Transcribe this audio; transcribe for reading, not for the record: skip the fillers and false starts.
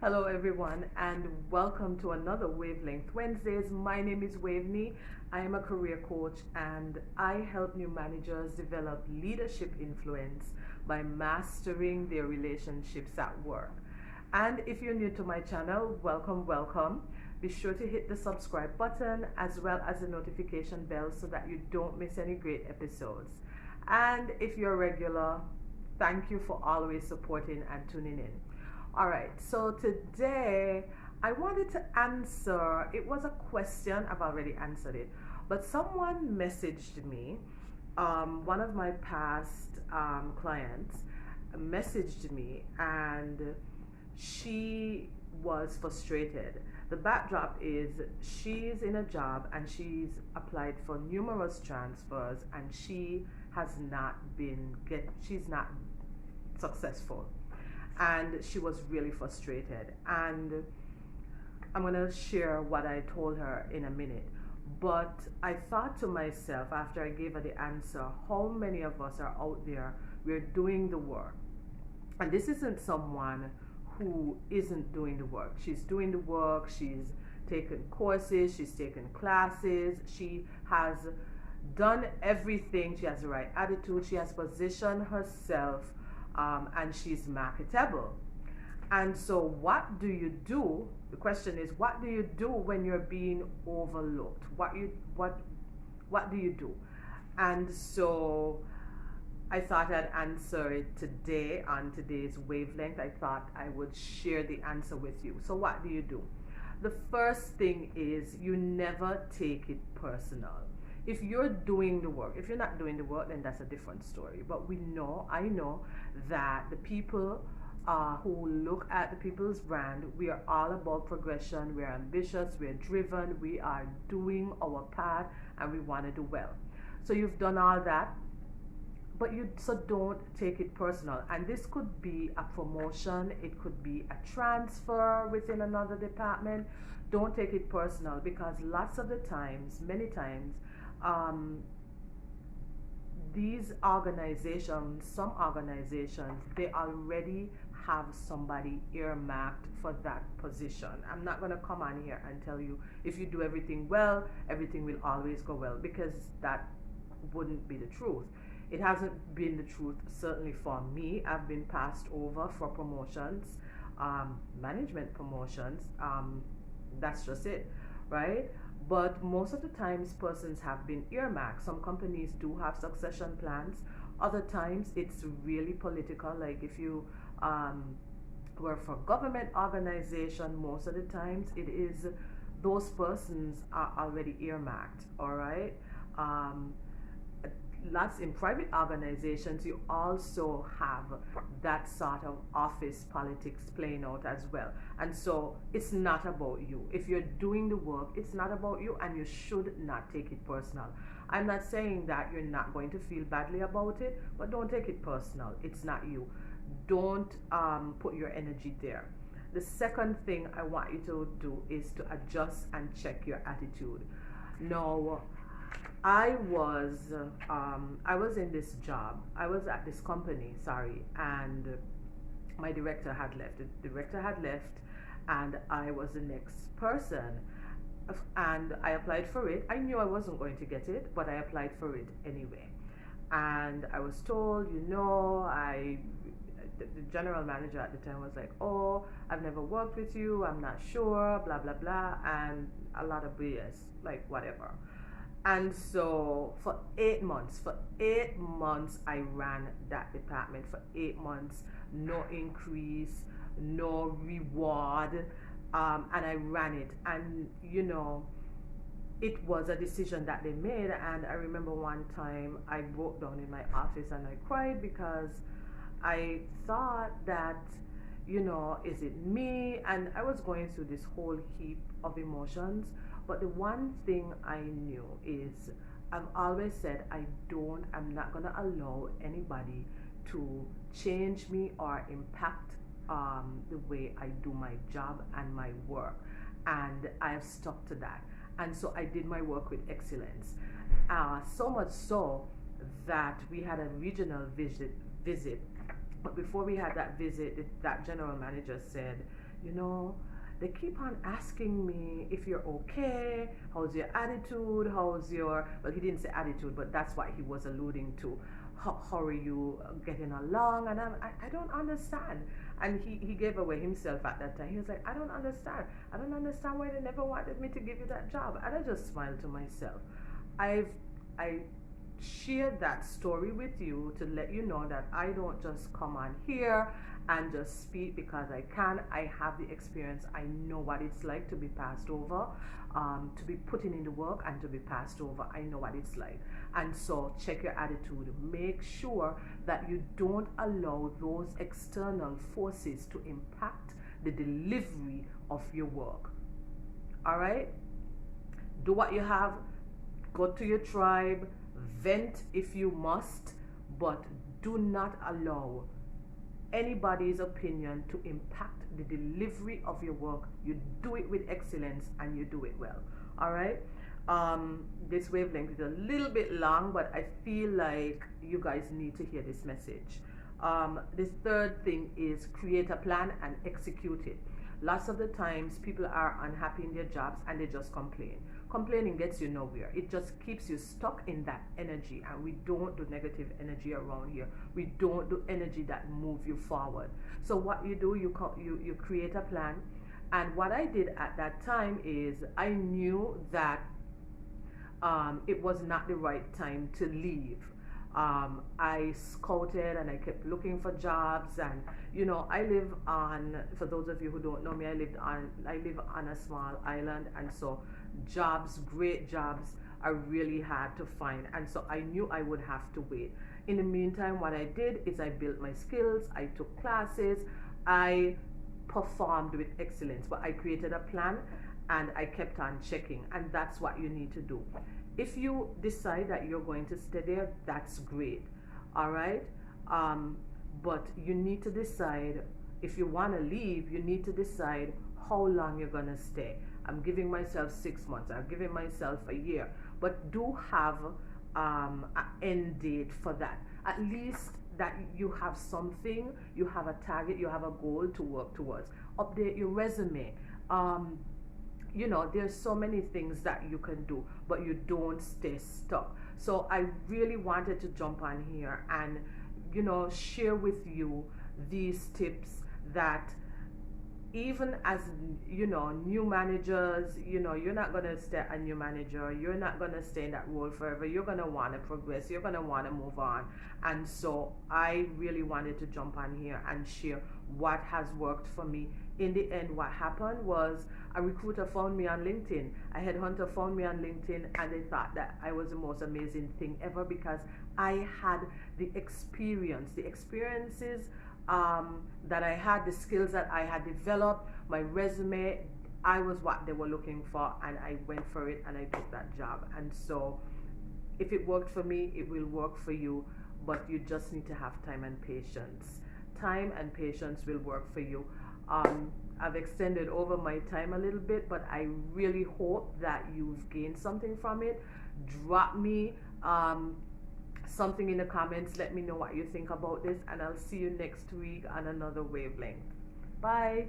Hello everyone and welcome to another Wavelength Wednesdays. My name is Waveney. I am a career coach and I help new managers develop leadership influence by mastering their relationships at work. And if you're new to my channel, welcome. Be sure to hit the subscribe button as well as the notification bell so that you don't miss any great episodes. And if you're a regular, thank you for always supporting and tuning in. All right, so today I wanted to answer, it was a question, I've already answered it, but someone messaged me, one of my past clients messaged me and she was frustrated. The backdrop is she's in a job and she's applied for numerous transfers and she's not successful. And she was really frustrated, and I'm gonna share what I told her in a minute. But I thought to myself after I gave her the answer, how many of us are out there, we're doing the work, and this isn't someone who isn't doing the work. She's doing the work, she's taken courses, she's taken classes, she has done everything, she has the right attitude, she has positioned herself, and she's marketable. And so what do you do? The question is, what do you do when you're being overlooked? What do you do? And so I thought I'd answer it today on today's wavelength. I thought I would share the answer with you. So what do you do? The first thing is you never take it personal. If you're doing the work, if you're not doing the work, then that's a different story. But I know that the people who look at the People's Brand, we are all about progression, we're ambitious, we're driven, we are doing our part, and we want to do well. So you've done all that, but so don't take it personal. And this could be a promotion, it could be a transfer within another department. Don't take it personal, because lots of the times, many times, these organizations, some organizations, they already have somebody earmarked for that position. I'm not going to come on here and tell you if you do everything well, everything will always go well, because that wouldn't be the truth. It hasn't been the truth, certainly for me. I've been passed over for promotions, management promotions. That's just it, right? But most of the times persons have been earmarked. Some companies do have succession plans. Other times it's really political. Like if you work for government organization, most of the times it is those persons are already earmarked. All right. Lots in private organizations, you also have that sort of office politics playing out as well. And so it's not about you. If you're doing the work, it's not about you, and you should not take it personal. I'm not saying that you're not going to feel badly about it, but don't take it personal. It's not you. Don't put your energy there. The second thing I want you to do is to adjust and check your attitude. Now, I was in this job. I was at this company, sorry, and my director had left. The director had left, and I was the next person. And I applied for it. I knew I wasn't going to get it, but I applied for it anyway. And I was told, the general manager at the time was like, "Oh, I've never worked with you. I'm not sure, blah, blah, blah," and a lot of BS, like whatever. And so for 8 months, I ran that department. For 8 months, no increase, no reward, and I ran it. And it was a decision that they made. And I remember one time I broke down in my office and I cried, because I thought that, is it me? And I was going through this whole heap of emotions. But the one thing I knew is, I've always said I'm not going to allow anybody to change me or impact the way I do my job and my work. And I have stuck to that. And so I did my work with excellence. So much so that we had a regional visit. But before we had that visit, that general manager said, you know, they keep on asking me if you're okay, how's your attitude, how's your, well, he didn't say attitude, but that's what he was alluding to. How are you getting along? And I don't understand. And he gave away himself at that time. He was like, I don't understand. I don't understand why they never wanted me to give you that job. And I just smiled to myself. I shared that story with you to let you know that I don't just come on here and just speak because I can. I have the experience. I know what it's like to be passed over, to be putting in the work and to be passed over. I know what it's like. And so check your attitude. Make sure that you don't allow those external forces to impact the delivery of your work. All right? Do what you have. Go to your tribe. Vent if you must, but do not allow anybody's opinion to impact the delivery of your work. You do it with excellence and you do it well. All right? This wavelength is a little bit long, but I feel like you guys need to hear this message. This third thing is create a plan and execute it. Lots of the times people are unhappy in their jobs and they just complain. Complaining gets you nowhere. It just keeps you stuck in that energy, and we don't do negative energy around here. We don't do energy that move you forward. So what you do, you create a plan. And what I did at that time is I knew that it was not the right time to leave. I scouted and I kept looking for jobs, and you know, I live on, for those of you who don't know me, I live on a small island, and so jobs, great jobs, are really hard to find, and so I knew I would have to wait. In the meantime, what I did is I built my skills, I took classes, I performed with excellence, but I created a plan and I kept on checking, and that's what you need to do. If you decide that you're going to stay there, that's great. All right? But you need to decide, if you want to leave, you need to decide how long you're going to stay. I'm giving myself 6 months. I'm giving myself a year. But do have an end date for that. At least that you have something, you have a target, you have a goal to work towards. Update your resume. You know, there's so many things that you can do, but you don't stay stuck. So I really wanted to jump on here and, you know, share with you these tips that even as, you know, new managers, you know, you're not going to stay a new manager. You're not going to stay in that role forever. You're going to want to progress. You're going to want to move on. And so I really wanted to jump on here and share what has worked for me. In the end, what happened was a recruiter found me on LinkedIn. A headhunter found me on LinkedIn, and they thought that I was the most amazing thing ever because I had the experience, the experiences that I had, the skills that I had developed, my resume. I was what they were looking for, and I went for it and I took that job. And so if it worked for me, it will work for you, but you just need to have time and patience. Time and patience will work for you. I've extended over my time a little bit, but I really hope that you've gained something from it. Drop me something in the comments. Let me know what you think about this, and I'll see you next week on another wavelength. Bye.